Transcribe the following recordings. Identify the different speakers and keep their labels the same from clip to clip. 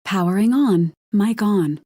Speaker 1: Powering on. Mic on.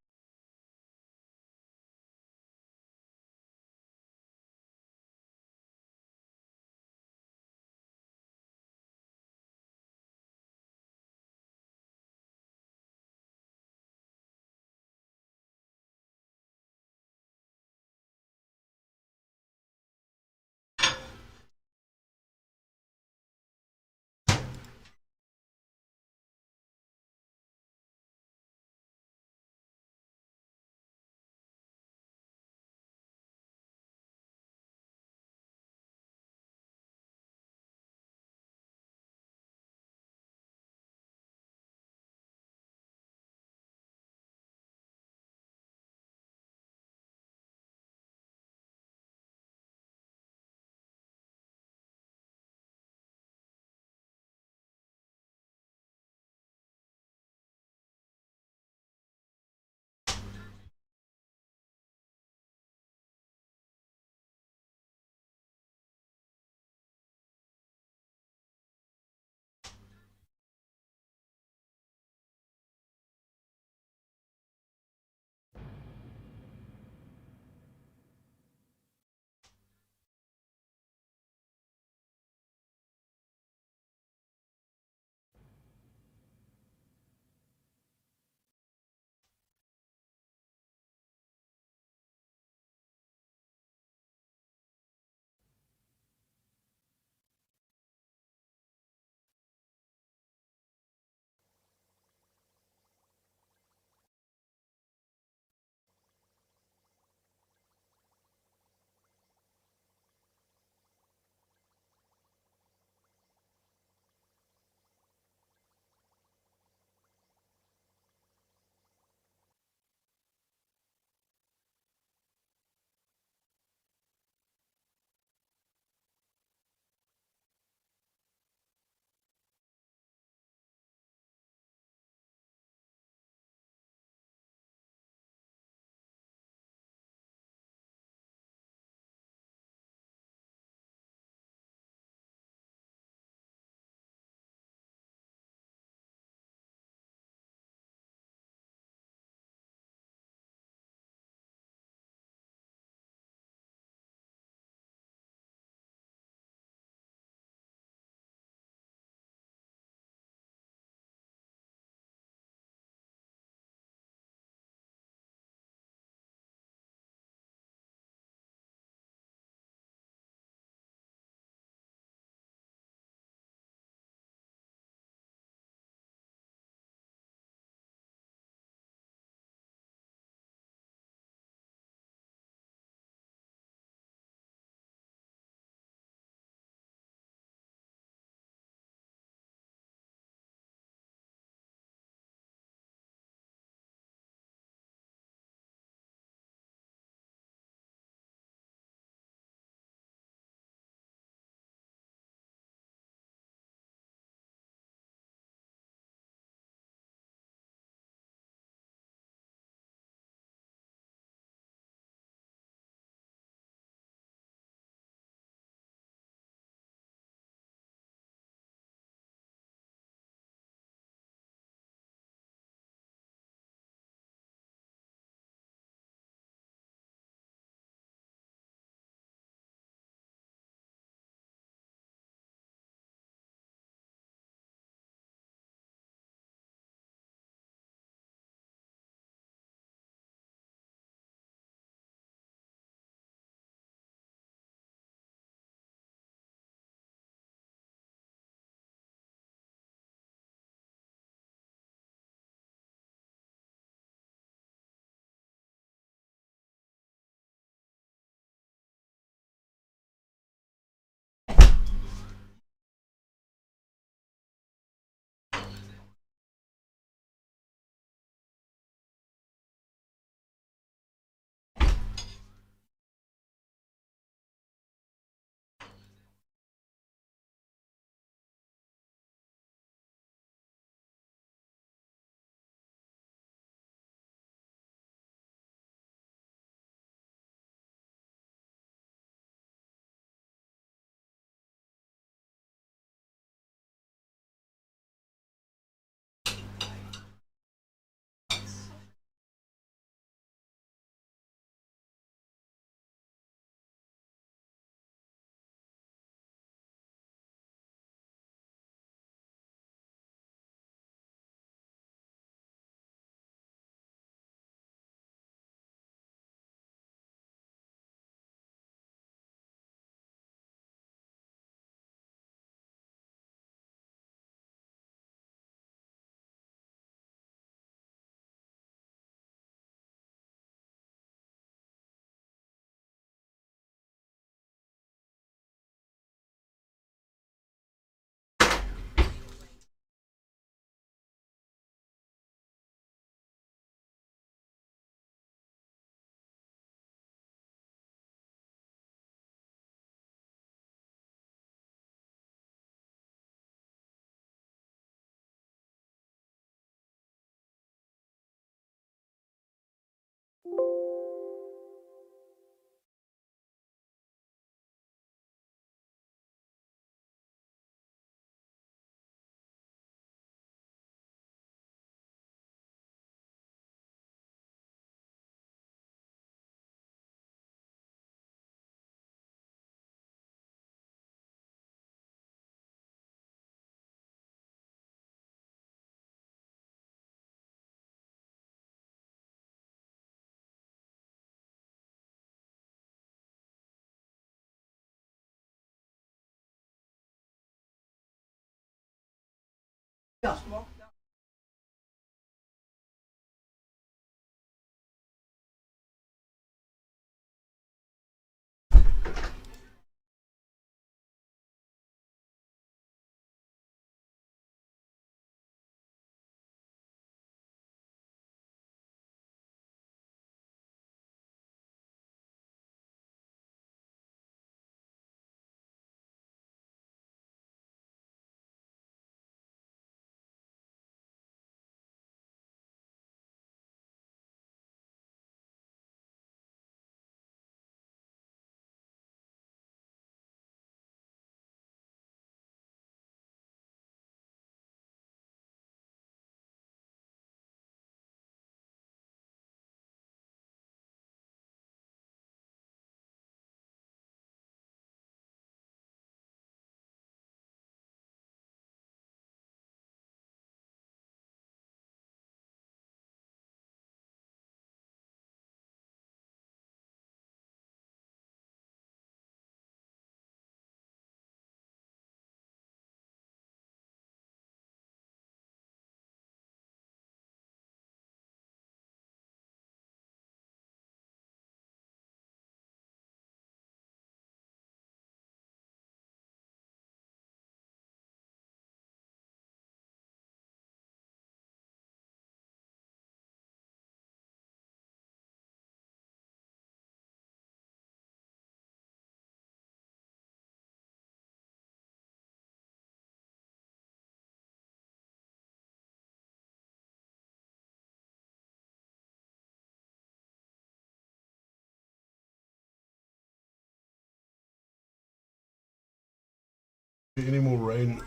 Speaker 2: Any more rain?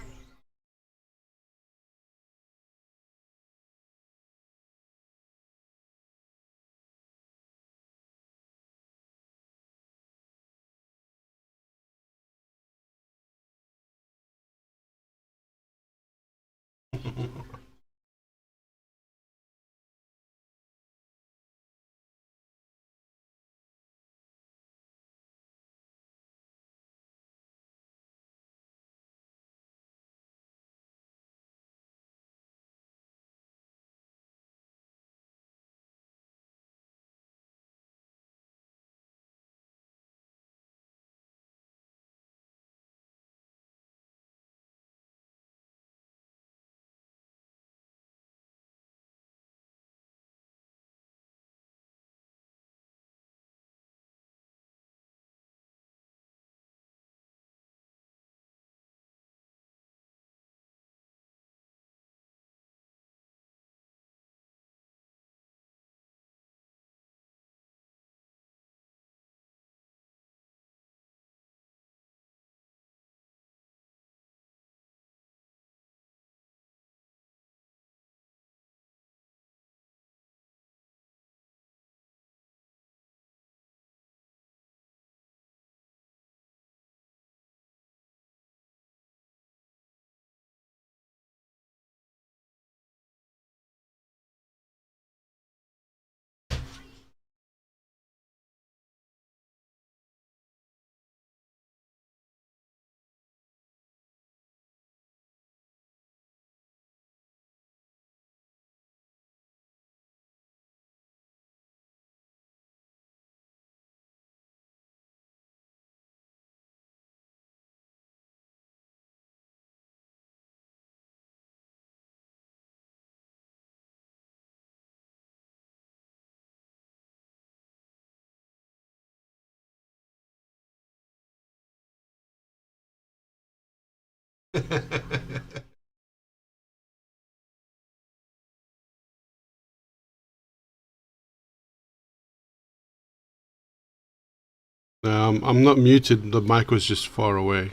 Speaker 2: I'm not muted. The mic was just far away.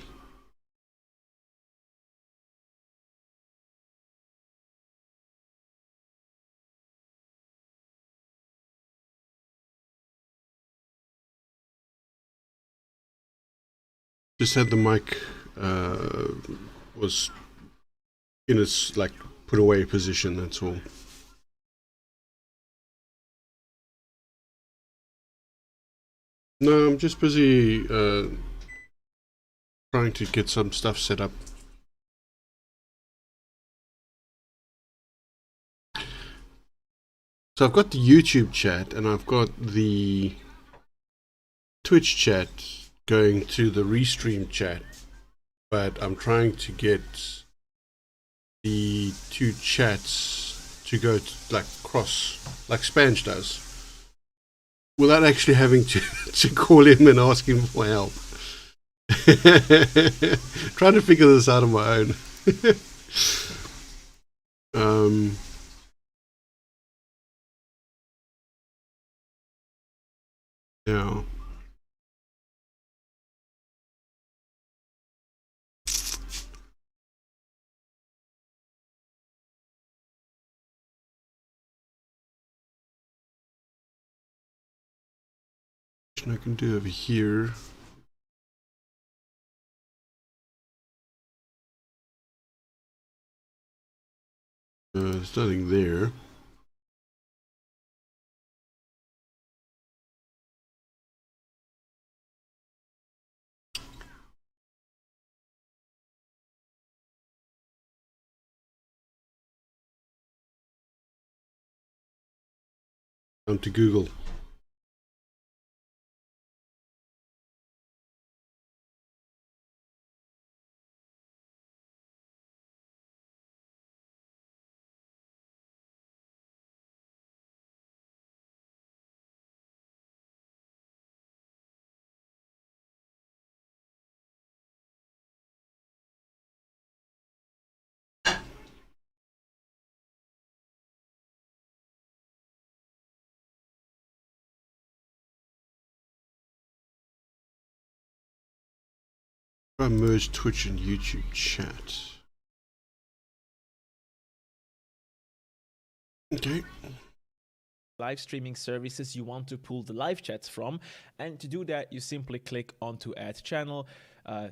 Speaker 2: Just had the mic was in its like put away position. That's all. No, I'm just busy trying to get some stuff set up. So I've got the YouTube chat and I've got the Twitch chat going to the Restream chat, but I'm trying to get the two chats to go to, like cross, like Spanch does, without actually having to, to call him and ask him for help. Trying to figure this out on my own. Yeah. I can do over here. There's nothing there. Come to Google. I merge Twitch and YouTube chat. Okay.
Speaker 3: Live streaming services you want to pull the live chats from, and to do that you simply click onto add channel,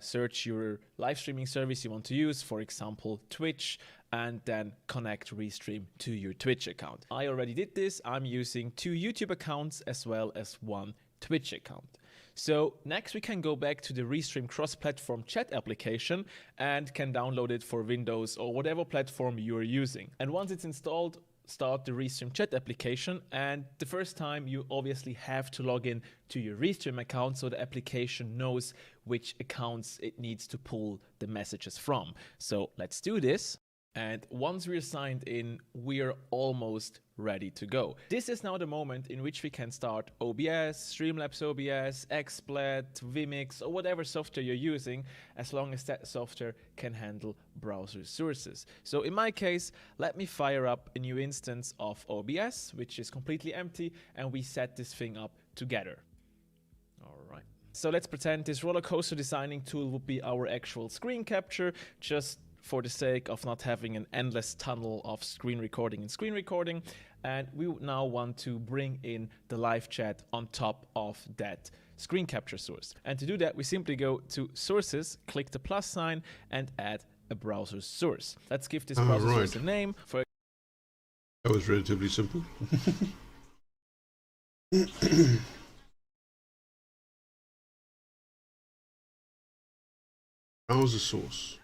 Speaker 3: search your live streaming service you want to use, for example Twitch, and then connect Restream to your Twitch account. I already did this. I'm using 2 YouTube accounts as well as 1 Twitch account. So next we can go back to the Restream cross-platform chat application and can download it for Windows or whatever platform you are using. And once it's installed, start the Restream chat application, and the first time you obviously have to log in to your Restream account so the application knows which accounts it needs to pull the messages from. So let's do this. And once we're signed in, we're almost ready to go. This is now the moment in which we can start OBS, Streamlabs OBS, XSplit, Vimix, or whatever software you're using, as long as that software can handle browser sources. So in my case, let me fire up a new instance of OBS, which is completely empty, and we set this thing up together. All right. So let's pretend this roller coaster designing tool would be our actual screen capture, just for the sake of not having an endless tunnel of screen recording and screen recording. And we now want to bring in the live chat on top of that screen capture source. And to do that, we simply go to sources, click the plus sign, and add a browser source. Let's give this browser source a name.
Speaker 2: That was relatively simple. Browser source.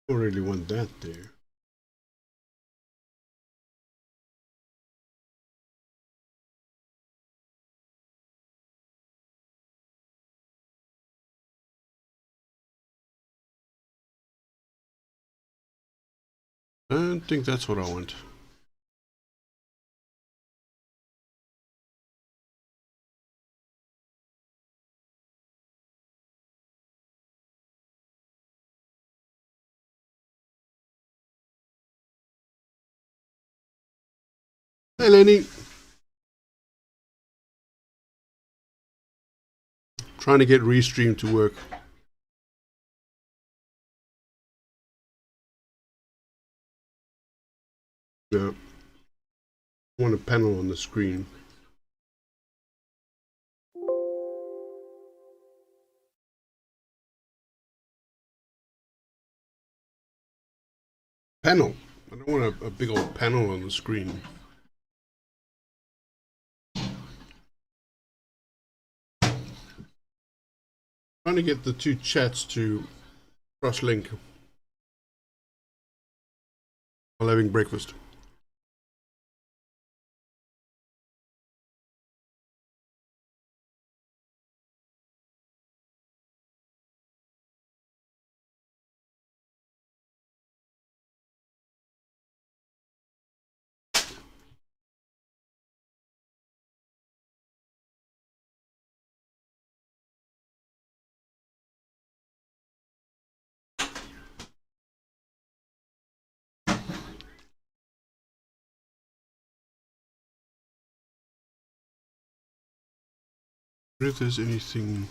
Speaker 2: Don't really want that there. I don't think that's what I want. Hey Lenny. Trying to get Restream to work. Yeah. I want a panel on the screen. Panel. I don't want a big old panel on the screen. Trying to get the two chats to cross-link while having breakfast. If there's anything.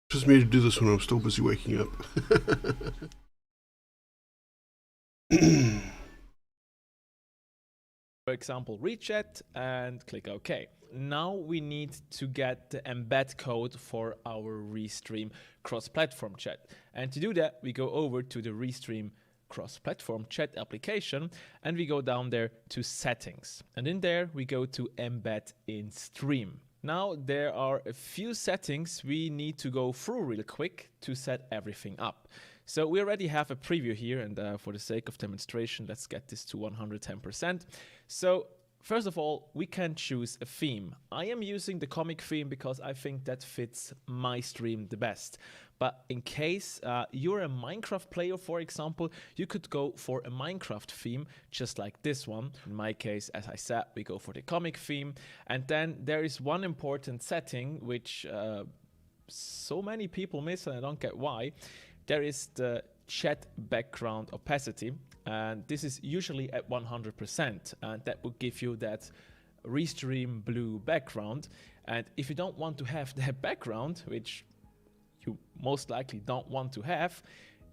Speaker 2: Just me to do this when I'm still busy waking up.
Speaker 3: For example, read-chat and click OK. Now we need to get the embed code for our Restream cross-platform chat. And to do that, we go over to the Restream cross-platform chat application and we go down there to settings. And in there, we go to embed in stream. Now there are a few settings we need to go through real quick to set everything up. So we already have a preview here, and for the sake of demonstration, let's get this to 110%. So first of all, we can choose a theme. I am using the comic theme because I think that fits my stream the best. But in case you're a Minecraft player, for example, you could go for a Minecraft theme, just like this one. In my case, as I said, we go for the comic theme. And then there is one important setting, which so many people miss, and I don't get why. There is the chat background opacity, and this is usually at 100%, and that will give you that Restream blue background. And if you don't want to have that background, which you most likely don't want to have,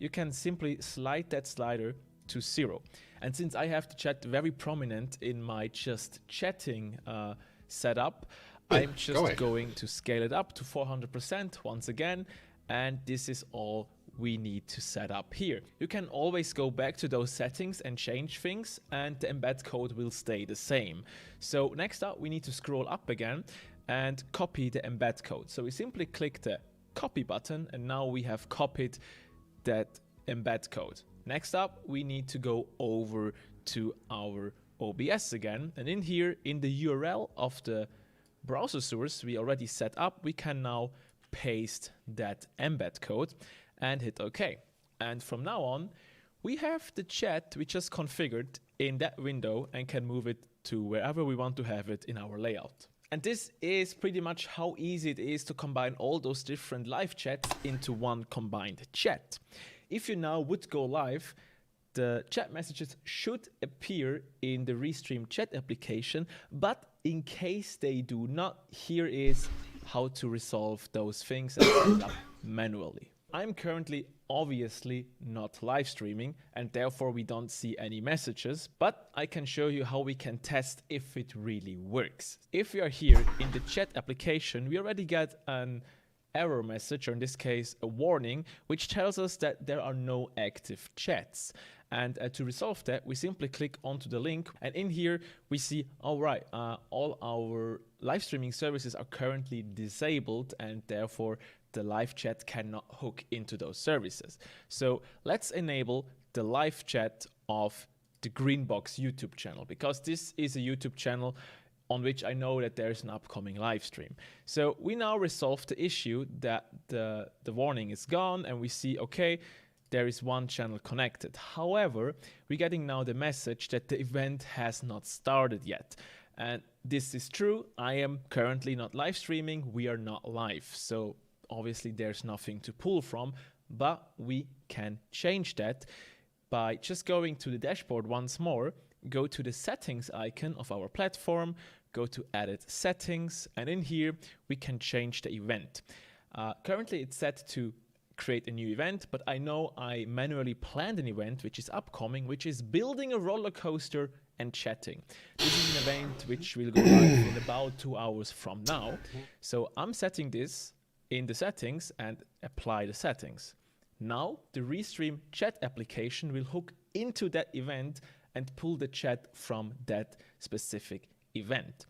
Speaker 3: you can simply slide that slider to 0. And since I have the chat very prominent in my just chatting setup, I'm just going to scale it up to 400% once again, and this is all we need to set up here. You can always go back to those settings and change things, and the embed code will stay the same. So next up, we need to scroll up again and copy the embed code. So we simply click the copy button, and now we have copied that embed code. Next up, we need to go over to our OBS again, and in here, in the URL of the browser source we already set up, we can now paste that embed code and hit OK. And from now on, we have the chat we just configured in that window and can move it to wherever we want to have it in our layout. And this is pretty much how easy it is to combine all those different live chats into one combined chat. If you now would go live, the chat messages should appear in the Restream chat application, but in case they do not, here is how to resolve those things and set it up manually. I'm currently obviously not live streaming, and therefore we don't see any messages, but I can show you how we can test if it really works. If we are here in the chat application, we already get an error message, or in this case a warning, which tells us that there are no active chats. And to resolve that, we simply click onto the link, and in here we see, all right, all our live streaming services are currently disabled, and therefore the live chat cannot hook into those services. So let's enable the live chat of the Greenbox YouTube channel, because this is a YouTube channel on which I know that there's an upcoming live stream. So we now resolve the issue that the warning is gone, and we see, okay, there is one channel connected. However, we're getting now the message that the event has not started yet. And this is true. I am currently not live streaming. We are not live. So obviously there's nothing to pull from, but we can change that by just going to the dashboard once more, go to the settings icon of our platform, go to edit settings, and in here we can change the event. Currently it's set to create a new event, but I know I manually planned an event which is upcoming, which is building a roller coaster and chatting. This is an event which will go live in about 2 hours from now. So I'm setting this in the settings and apply the settings. Now the Restream chat application will hook into that event and pull the chat from that specific event.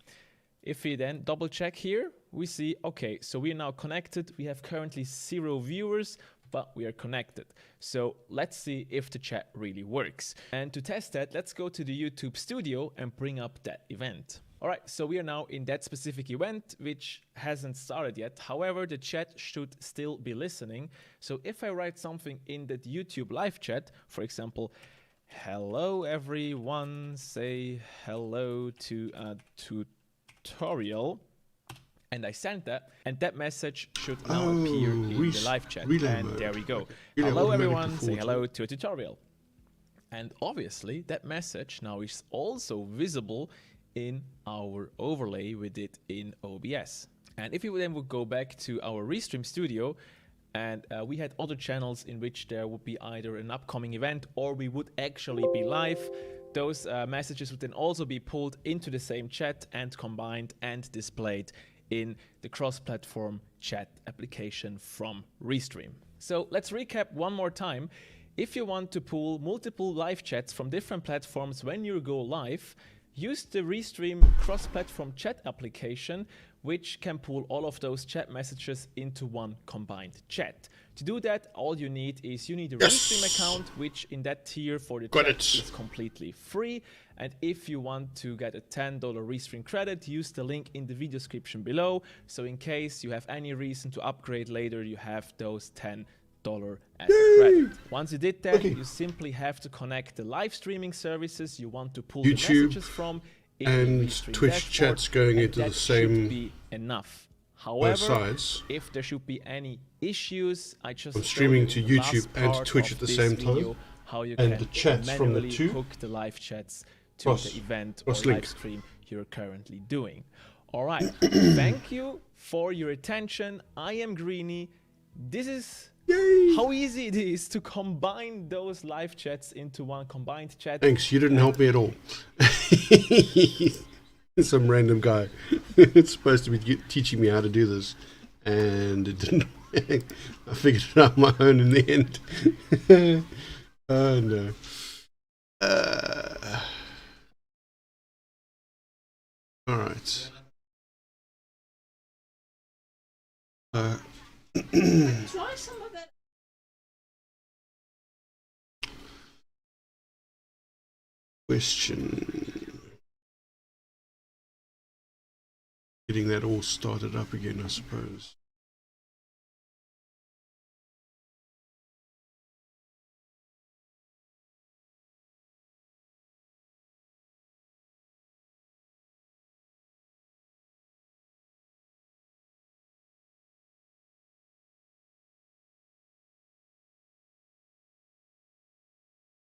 Speaker 3: If we then double check here, we see, okay, so we are now connected. We have currently 0 viewers, but we are connected. So let's see if the chat really works. And to test that, let's go to the YouTube studio and bring up that event. All right, so we are now in that specific event, which hasn't started yet. However, the chat should still be listening. So if I write something in that YouTube live chat, for example, hello everyone, say hello to a tutorial, and I send that, and that message should now appear in the live chat. And there we go. Hello everyone, say hello to a tutorial. And obviously that message now is also visible in our overlay we did in OBS. And if we then would go back to our Restream studio, and we had other channels in which there would be either an upcoming event or we would actually be live, those messages would then also be pulled into the same chat and combined and displayed in the cross-platform chat application from Restream. So let's recap one more time. If you want to pull multiple live chats from different platforms when you go live, use the Restream cross-platform chat application, which can pull all of those chat messages into one combined chat. To do that, all you need is a Restream account, which in that tier for the chat is completely free. And if you want to get a $10 Restream credit, use the link in the video description below. So in case you have any reason to upgrade later, you have those $10 as a credit. Once you did that, you simply have to connect the live streaming services you want to pull the messages from
Speaker 2: and Twitch chat's going into the same.
Speaker 3: Should be enough. However, if there should be any issues, I'm
Speaker 2: streaming to YouTube and Twitch at the same time,
Speaker 3: how you
Speaker 2: and
Speaker 3: can
Speaker 2: the chats from the two
Speaker 3: hook the live chats to the event or live stream you're currently doing. All right, thank you for your attention. I am Greeny. This is how easy it is to combine those live chats into one combined chat.
Speaker 2: Thanks, you didn't help me at all. Some random guy. It's supposed to be teaching me how to do this, and it didn't I figured it out on my own in the end. Oh no. All right.
Speaker 4: Try some of that.
Speaker 2: Question. Getting that all started up again, I suppose.